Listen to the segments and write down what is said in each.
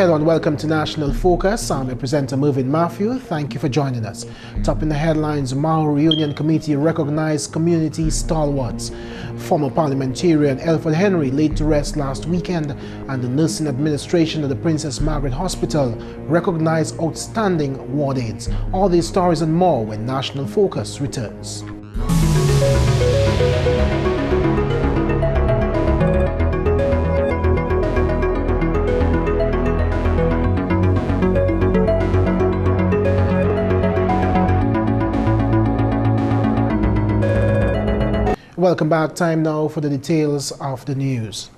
Hello and welcome to National Focus. I'm your presenter Mervin. Thank you for joining us. Topping the headlines, Mao Reunion Committee recognized community stalwarts. Former parliamentarian Elford Henry laid to rest last weekend, and the nursing administration of the Princess Margaret Hospital recognized outstanding ward aides. All these stories and more when National Focus returns. Welcome back. Time now for the details of the news.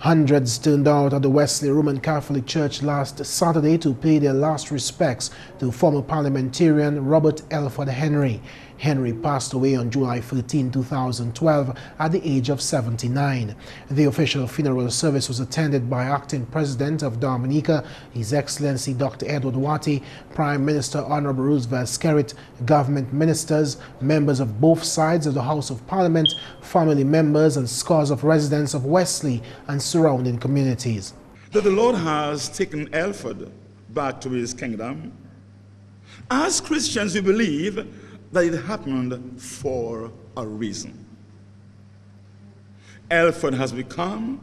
Hundreds turned out at the Wesley Roman Catholic Church last Saturday to pay their last respects to former parliamentarian Robert Elford Henry. Henry passed away on July 13, 2012 at the age of 79. The official funeral service was attended by Acting President of Dominica, His Excellency Dr. Edward Watty, Prime Minister Honorable Roosevelt Skerrit, government ministers, members of both sides of the House of Parliament, family members and scores of residents of Wesley and surrounding communities. That the Lord has taken Elford back to his kingdom. As Christians, we believe that it happened for a reason. Elford has become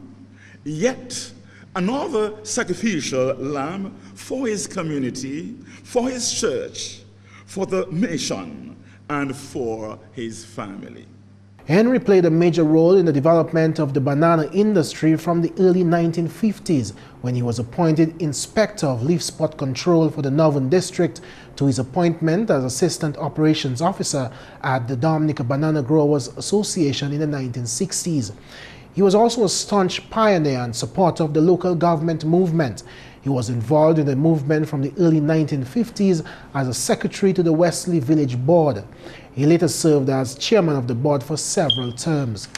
yet another sacrificial lamb for his community, for his church, for the nation, and for his family. Henry played a major role in the development of the banana industry from the early 1950s when he was appointed Inspector of Leaf Spot Control for the Northern District to his appointment as Assistant Operations Officer at the Dominica Banana Growers Association in the 1960s. He was also a staunch pioneer and supporter of the local government movement. He was involved in the movement from the early 1950s as a secretary to the Wesley Village Board. He later served as chairman of the board for several terms.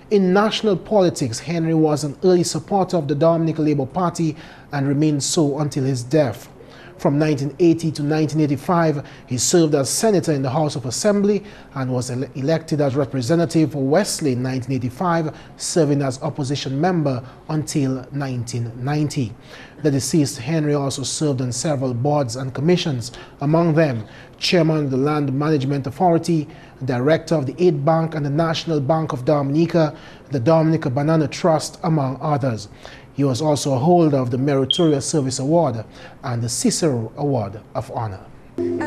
In national politics, Henry was an early supporter of the Dominica Labour Party and remained so until his death. From 1980 to 1985, he served as senator in the House of Assembly and was elected as representative for Wesley in 1985, serving as opposition member until 1990. The deceased Henry also served on several boards and commissions, among them chairman of the Land Management Authority, director of the Aid Bank and the National Bank of Dominica, the Dominica Banana Trust, among others. He was also a holder of the Meritorious Service Award and the Cicero Award of Honor. You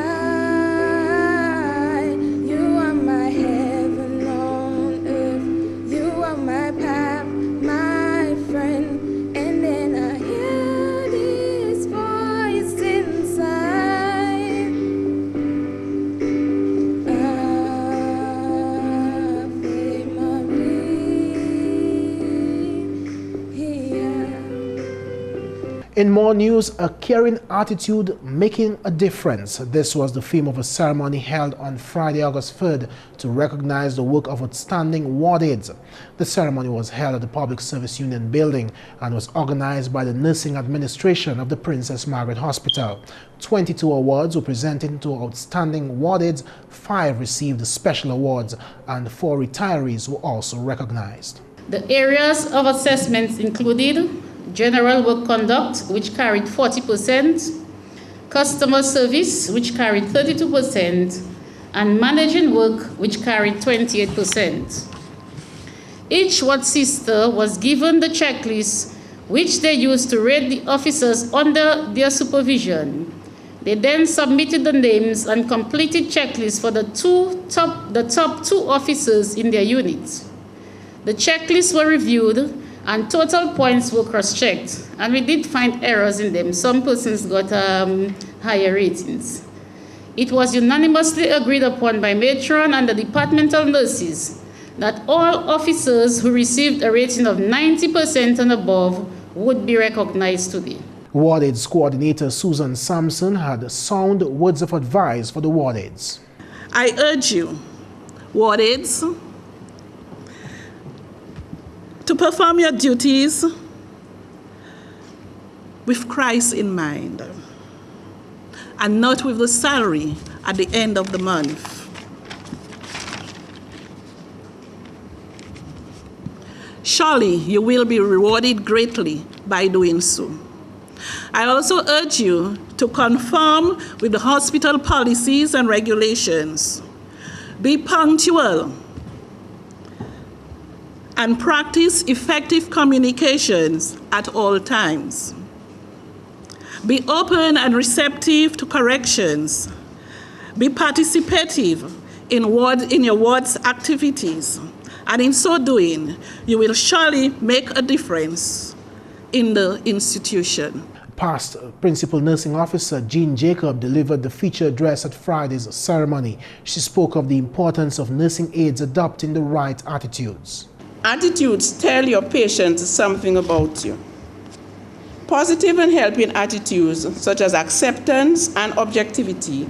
are my heaven on earth. You are my path, my friend. And then I hear this voice inside. Ave Maria. In more news, a caring attitude making a difference. This was the theme of a ceremony held on Friday, August 3rd to recognize the work of outstanding ward aides. The ceremony was held at the Public Service Union building and was organized by the nursing administration of the Princess Margaret Hospital. 22 awards were presented to outstanding ward aides, 5 received special awards, and 4 retirees were also recognized. The areas of assessments included general work conduct, which carried 40%, customer service, which carried 32%, and managing work, which carried 28%. Each ward sister was given the checklist, which they used to rate the officers under their supervision. They then submitted the names and completed checklists for the top 2 officers in their units. The checklists were reviewed and total points were cross-checked, and we did find errors in them. Some persons got higher ratings. It was unanimously agreed upon by matron and the departmental nurses that all officers who received a rating of 90% and above would be recognized today. Ward aides coordinator Susan Sampson had sound words of advice for the ward aides. I urge you, ward aides, to perform your duties with Christ in mind and not with the salary at the end of the month. Surely you will be rewarded greatly by doing so. I also urge you to conform with the hospital policies and regulations. Be punctual and practice effective communications at all times. Be open and receptive to corrections. Be participative in your ward's activities. And in so doing, you will surely make a difference in the institution. Past Principal Nursing Officer Jean Jacob delivered the feature address at Friday's ceremony. She spoke of the importance of nursing aides adopting the right attitudes. Attitudes tell your patients something about you. Positive and helping attitudes, such as acceptance and objectivity,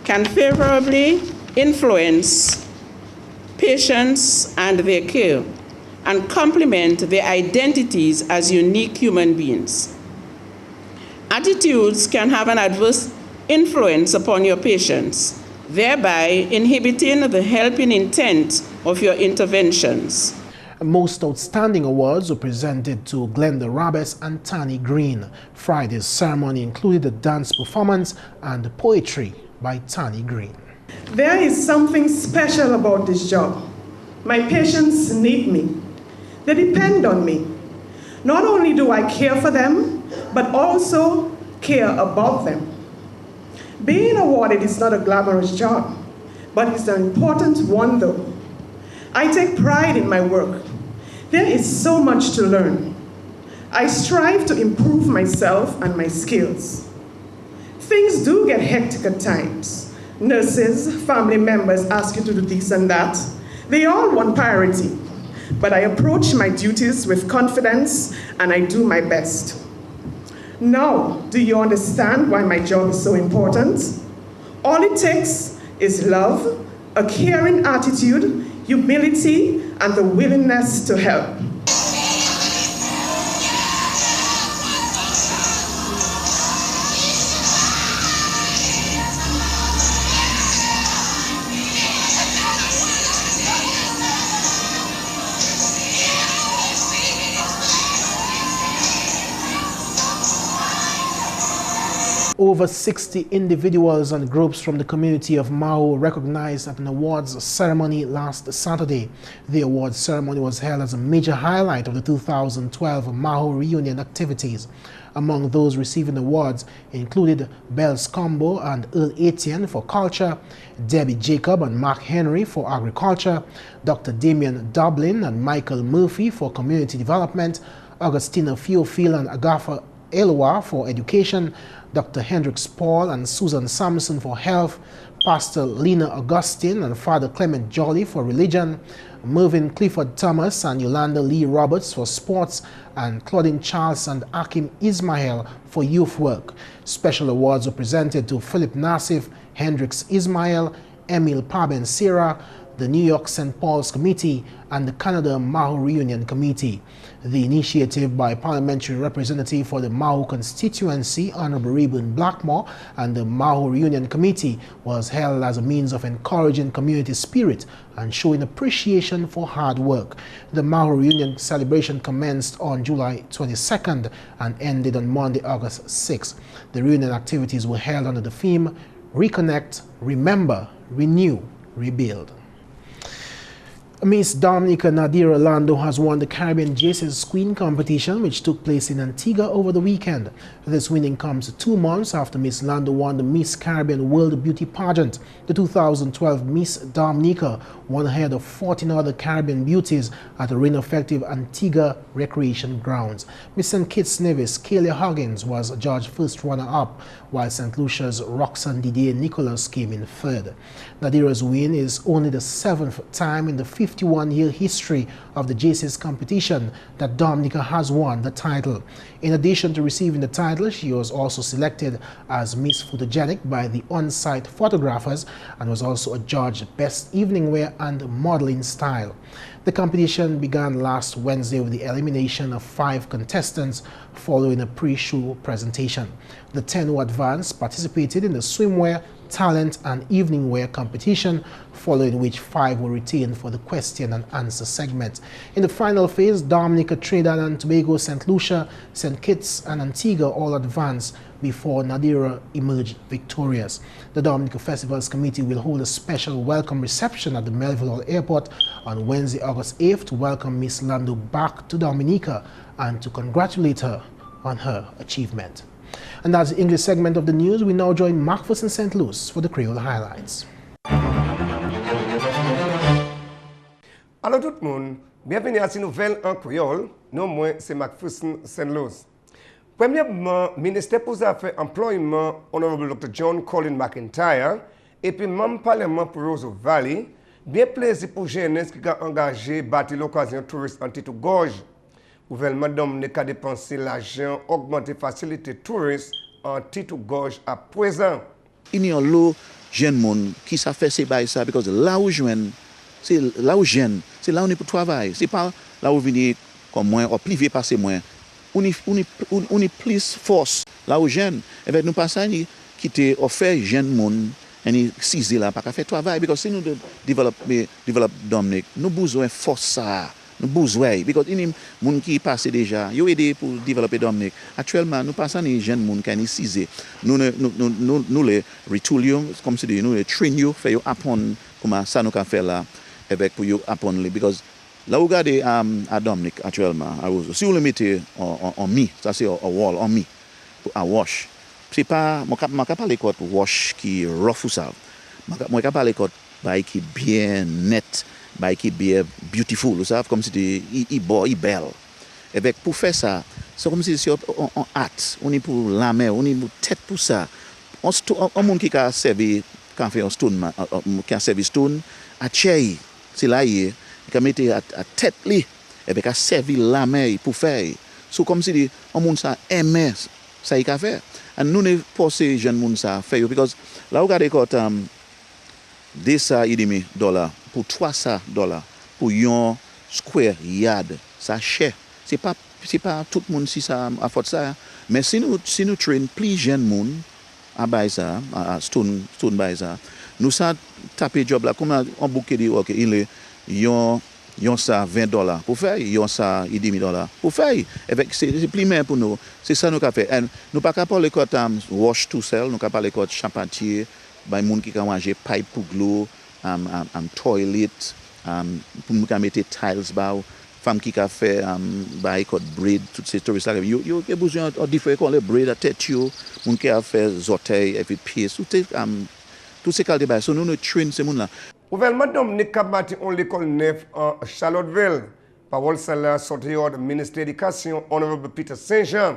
can favorably influence patients and their care and complement their identities as unique human beings. Attitudes can have an adverse influence upon your patients, thereby inhibiting the helping intent of your interventions. Most outstanding awards were presented to Glenda Rabes and Tani Green. Friday's ceremony included a dance performance and poetry by Tani Green. There is something special about this job. My patients need me. They depend on me. Not only do I care for them, but also care about them. Being awarded is not a glamorous job, but it's an important one though. I take pride in my work. There is so much to learn. I strive to improve myself and my skills. Things do get hectic at times. Nurses, family members ask you to do this and that. They all want priority, but I approach my duties with confidence and I do my best. Now, do you understand why my job is so important? All it takes is love, a caring attitude, humility, and the willingness to help. Over 60 individuals and groups from the community of Mao were recognized at an awards ceremony last Saturday. The awards ceremony was held as a major highlight of the 2012 Mao reunion activities. Among those receiving awards included Bells Combo and Earl Etienne for culture, Debbie Jacob and Mark Henry for agriculture, Dr. Damian Dublin and Michael Murphy for community development, Augustina Fiofil and Agatha Elwa for education, Dr. Hendricks Paul and Susan Sampson for health, Pastor Lena Augustine and Father Clement Jolly for religion, Mervin Clifford Thomas and Yolanda Lee Roberts for sports, and Claudine Charles and Akim Ismail for youth work. Special awards were presented to Philip Nassif, Hendricks Ismail, Emil Paben Sierra, the New York St. Paul's Committee, and the Canada Mao Reunion Committee. The initiative by Parliamentary Representative for the Mao constituency, Honorable Reuben Blackmore, and the Mao Reunion Committee was held as a means of encouraging community spirit and showing appreciation for hard work. The Mao Reunion celebration commenced on July 22nd and ended on Monday, August 6th. The reunion activities were held under the theme Reconnect, Remember, Renew, Rebuild. Miss Dominica Nadira Lando has won the Caribbean GIS Queen competition, which took place in Antigua over the weekend. This winning comes 2 months after Miss Lando won the Miss Caribbean World Beauty Pageant. The 2012 Miss Dominica won ahead of 14 other Caribbean beauties at the rain-effective Antigua Recreation Grounds. Miss St. Kitts Nevis Kalia Huggins was judged first runner-up, while St. Lucia's Roxanne Didier Nicholas came in third. Nadira's win is only the 7th time in the 51-year history of the GIS competition that Dominica has won the title. In addition to receiving the title, she was also selected as Miss Photogenic by the on-site photographers and was also adjudged Best Evening Wear and Modeling Style. The competition began last Wednesday with the elimination of 5 contestants following a pre-show presentation. The 10 who advanced participated in the swimwear, talent and evening wear competition, following which 5 were retained for the question and answer segment. In the final phase, Dominica, Trinidad and Tobago, St. Lucia, St. Kitts and Antigua all advanced before Nadira emerged victorious. The Dominica Festivals Committee will hold a special welcome reception at the Melville Airport on Wednesday, August 8th to welcome Miss Lando back to Dominica and to congratulate her on her achievement. And that's the English segment of the news. We now join McPherson St. Luce for the Creole highlights. Allô tout le monde, bienvenue à cette nouvelle en créole. Non, moi, c'est McPherson St. Luce. Premièrement, ministre pour les Affaires Employment, Honorable Dr. John Colin McIntyre, et puis membre parlement pour Roseau Valley, bien plaisir pour jeunesse qui a engagé bâtir l'occasion touriste en titre gorge. Gouvernement Dominica a dépensé l'argent, augmenter facilité touriste en titre gorge à présent. Il y a un jeune monde qui ça fait ça parce que là où jeune, c'est là où jeune, c'est là où on est pour travailler. C'est pas là où venir comme moi, ou privé passer moins. On est plus force là où jeune. Et bien nous passons quitter offert jeune monde et ciser là pas faire travail parce que si nous développe Dominique, nous besoin force ça. Nous besoin parce que les gens qui passent déjà, ils ont aidé pour développer Dominique. Actuellement, nous passons les jeunes gens qui sont ciser. Nous les retoulions, comme c'est dit, nous les traînons, faisons apprendre comment ça nous can faire là avec pour apprendre parce que là, vous regardez à Dominique actuellement, si vous le mettez en mi, ça c'est un wall, en mi, à wash. C'est pas, moi, je ne parle pas de wash qui est rough ou ça. Moi, je parle de qui est bien net, qui est bien beautiful, vous savez, comme si il est beau, il est belle. Et bien, pour faire ça, c'est comme si c'est en hâte, on est pour la mer, on est pour tête pour ça. Un monde qui a servi, qui a fait un stone, qui a servi stone, à Tchèque, c'est là, il a mis à tête, et bien, il a servi la mer pour faire. C'est comme si un monde ça aimait ça, il a fait. Et nous, ne pas ces jeunes gens ça faire, parce que là, vous regardez quand $2,5 pour $300 pour un square yard, ça cher. C'est pas tout le monde si ça a fait ça, mais si nous traînons plus jeunes gens à Baïsa, à Stone Baïsa, nous ça taper job là comme un bouquet de OK, il est yon ça $20 pour faire, yon ça $10 pour faire. Avec c'est plus même pour nous. C'est ça nous qu'a fait. Et nous pas capable les côté wash tout seul, nous capable les côté charpentier, by moun qui ka manger pipe pour glue, toilet, pour nous ka mettre tiles ba, femme qui ka fait by côté bread, toutes ces trucs là. Yo besoin de différents comme le bread à tête yo, moun qui a fait zoteil et puis pièce, tout ces cas de ba. So nous train ces moun là. Gouvernement Dominique a bâti une école neuve en Charlottesville. Parole celle sortie du ministre de l'Éducation, Honorable Peter Saint-Jean.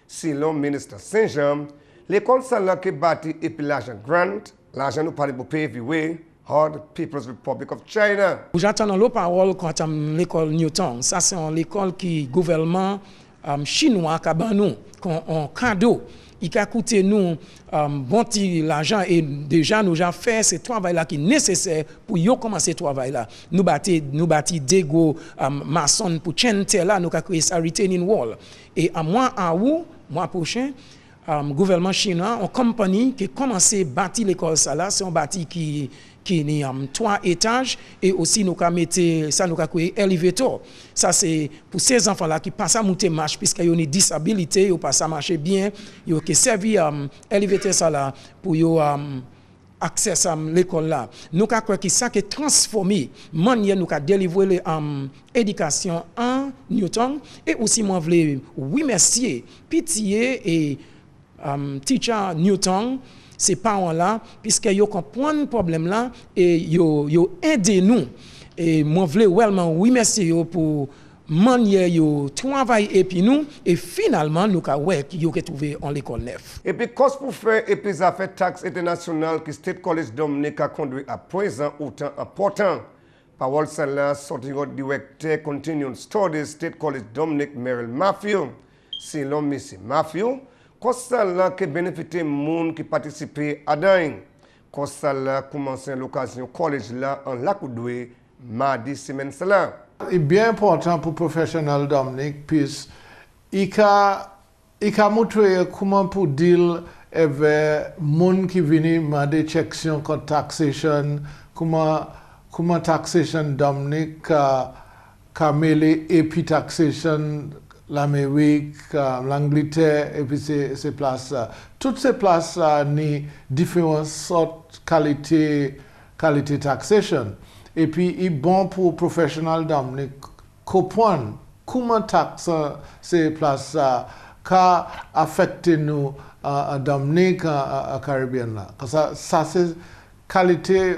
Selon le ministre Saint-Jean, l'école celle qui bâti et puis l'argent l'argent nous parle pour pave way, hard People's Republic of China. J'attends l'autre parole quand l'école Newton. Ça c'est l'école qui gouvernement chinois a nous en cadeau. Il a coûté nous bon l'argent et déjà nous avons fait ce travail là qui est nécessaire pour commencer ce travail là. Nous bâti des gros maçons pour chanter là, nous avons créé ça retaining wall. Et à mois prochain, gouvernement chinois, une compagnie qui a commencé à bâtir l'école ça là, c'est un bâti qui est 3 étages et aussi nous avons mis ça nous avons créé élévateur. Ça c'est pour ces enfants là qui passent à monter marche puisqu'ils ont une disabilité, ils passent à marcher bien, ils ont servi élévateur ça là pour accès à l'école là. Nous avons créé ça qui est transformé manière nous avons délivré l'éducation en Newton et aussi moi voulais remercier Pitié et teacher Newton ces parents-là, puisqu'ils comprennent le problème là et ils aident nous. Et moi, je voulais vraiment remercier pour manière yo travail et puis nous et finalement nous avons trouvé en l'école neuve. Et puis cause pour faire et puis ça fait taxe internationale que State College Dominica conduit à présent autant important. Parole celle-là sorti du directeur Continuing Studies State College Dominic Merrill Matthew. Selon M. Matthew, cause-là qui bénéficie les gens qui participent à Dain. Cause-là commence l'occasion collège là en Lacoudoué, mardi semaine cela. C'est bien important pour professionnel Dominique, puisqu'il a montré comment pour dire moun ki vini ma de cheksyon kon taxation, kuma taxation Dominica ka mele epi taxation l'Amérique, l'Angleterre, et puis ces places-là. Toutes ces places-là ni différentes sortes qualité taxation. Et puis, il est bon pour professionnel Dominique comprendre comment taxe ces places-là qu'a affecté nous à Dominique, à Caribbean là. Ça c'est qualité,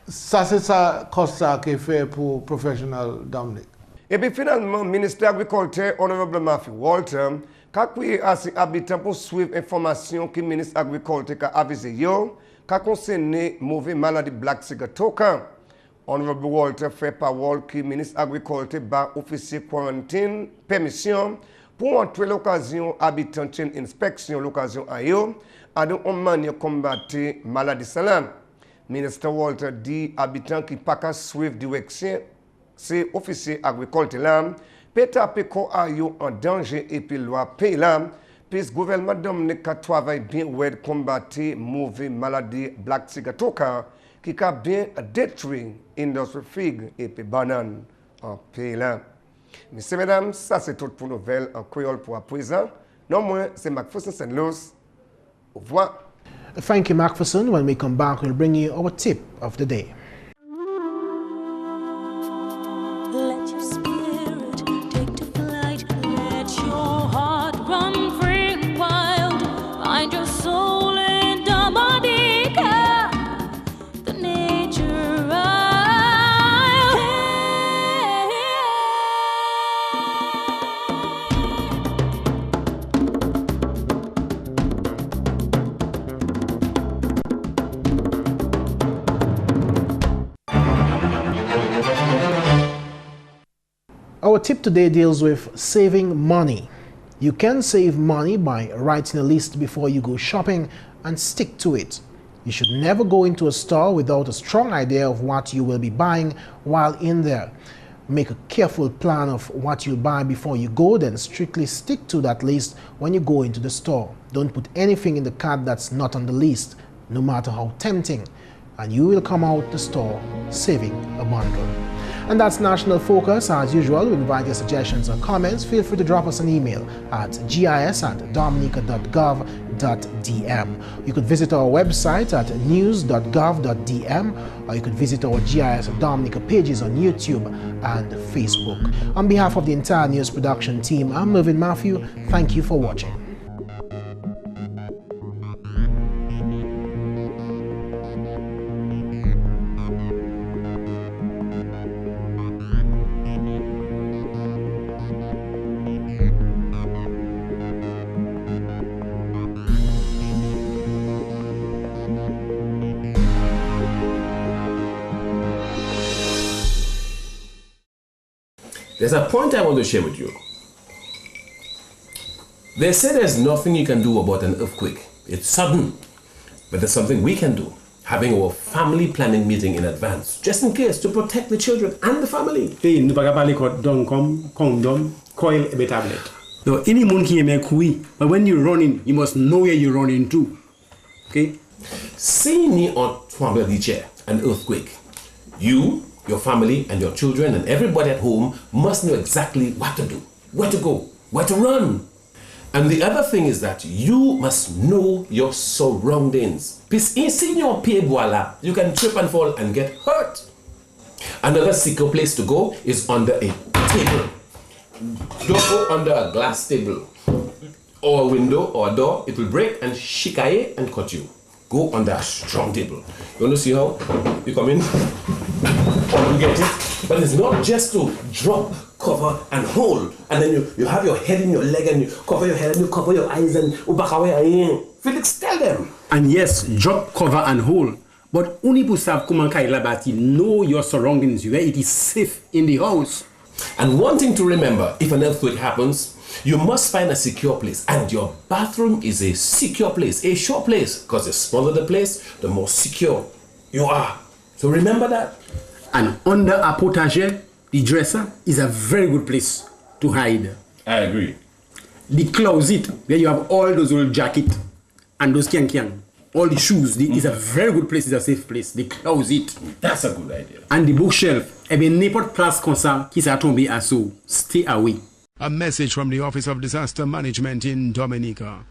ça c'est ça constat qui est fait pour professionnel Dominique. Et puis finalement, ministre de l'Agriculture, Honorable Matthew Walter, qu'a crié à ses habitants pour suivre l'information que le ministre de l'Agriculture a avisé yo, qu'a concerné mauvais maladie Black Sigatoka. Honorable Walter fait parole que le ministre de l'Agriculture bat officier quarantine permission pour entrer l'occasion habitants une inspection l'occasion à yo, à de manière combattre maladie salam. Ministre Walter dit habitants qui pas qu'à suivre direction ces officiers agricoles là, peut taper ko a yo en danger et puis loi paye là, puis le gouvernement Dominica travaille bien pour combattre mauvais maladie Black Sigatoka qui a bien détruit l'industrie figue et puis banane en pays là. Messieurs, mesdames, ça c'est tout pour nouvelles en créole pour à présent. Non moins, c'est McPherson St. Luce. Au revoir. Thank you, McPherson. When we come back, we'll bring you our tip of the day. Let your spirit take to flight. Let your heart run free and wild. Find your soul in Dominica, the nature isle. Our tip today deals with saving money. You can save money by writing a list before you go shopping and stick to it. You should never go into a store without a strong idea of what you will be buying while in there. Make a careful plan of what you'll buy before you go, then strictly stick to that list when you go into the store. Don't put anything in the cart that's not on the list, no matter how tempting, and you will come out the store saving a bundle. And that's National Focus. As usual, we invite your suggestions or comments. Feel free to drop us an email at gis@dominica.gov.dm. You could visit our website at news.gov.dm, or you could visit our GIS Dominica pages on YouTube and Facebook. On behalf of the entire news production team, I'm Mervin Matthew. Thank you for watching. There's a point I want to share with you. They say there's nothing you can do about an earthquake. It's sudden. But there's something we can do. Having our family planning meeting in advance, just in case, to protect the children and the family. So anyone can make quick, but when you're running, you must know where you're running to. Okay? See me on an earthquake. You, your family, and your children, and everybody at home must know exactly what to do, where to go, where to run. And the other thing is that you must know your surroundings. Because in your payboala, you can trip and fall and get hurt. Another secure place to go is under a table. Don't go under a glass table or a window or a door. It will break and shikaye and cut you. Go under a strong table. You want to see how? You come in, you get it. But it's not just to drop, cover, and hold. And then you have your head in your leg and you cover your head and you cover your eyes and Felix, tell them. And yes, drop, cover, and hold. But only to have know your surroundings, where it is safe in the house. And one thing to remember, if an earthquake happens, you must find a secure place. And your bathroom is a secure place, a sure place. Because the smaller the place, the more secure you are. So remember that. And under a potager, the dresser is a very good place to hide. I agree. The closet, where you have all those old jackets, and those kiang, all the shoes, it's a very good place, it's a safe place. They close it. That's a good idea. And the bookshelf, n'importe place comme ça qui s'est tombé à sous, stay away. A message from the Office of Disaster Management in Dominica.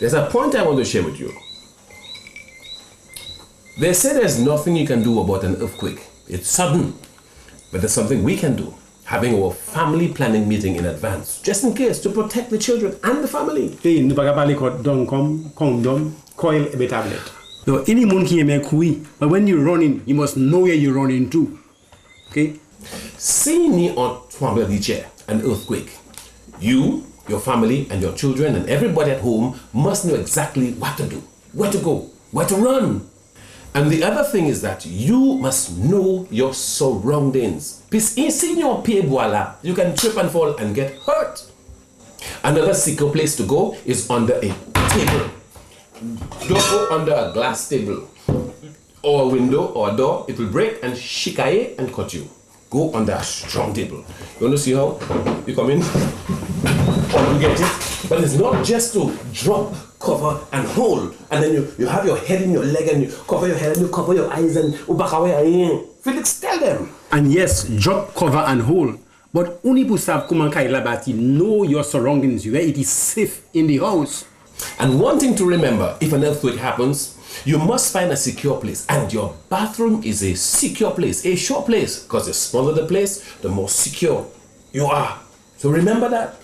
There's a point I want to share with you. They say there's nothing you can do about an earthquake. It's sudden. But there's something we can do. Having our family planning meeting in advance, just in case, to protect the children and the family. Nous pas parler condom, coil et tablet. So any moun qui aime courir, but when you're running, you must know where you're running to. Okay? See ni on tremblement de terre, an earthquake. You, your family, and your children, and everybody at home must know exactly what to do, where to go, where to run. And the other thing is that you must know your surroundings. Because in your pied-bois, you can trip and fall and get hurt. Another secure place to go is under a table. Don't go under a glass table or a window or a door. It will break and shikaye and cut you. Go under a strong table. You want to see how? You come in, you get it. But it's not just to drop, cover, and hold. And then you have your head in your leg and you cover your head and you cover your eyes and Felix, tell them. And yes, drop, cover, and hold. But only pour savoir comment kaila bati know your surroundings, where it is safe in the house. And one thing to remember, if an earthquake happens, you must find a secure place. And your bathroom is a secure place, a sure place. Because the smaller the place, the more secure you are. So remember that.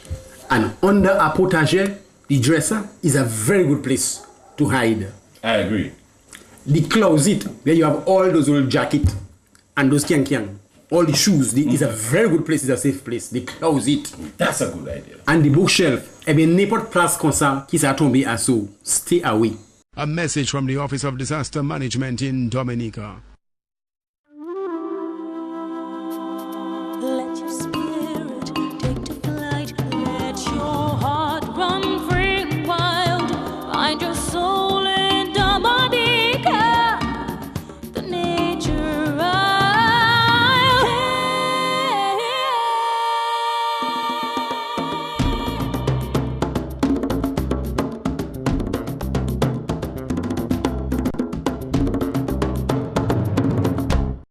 And under a potager, the dresser is a very good place to hide. I agree. The closet, where you have all those old jackets and those kiang, all the shoes, is a very good place, it's a safe place. The closet. That's a good idea. And the bookshelf, n'importe place comme ça qui s'est tombé à sous. Stay away. A message from the Office of Disaster Management in Dominica.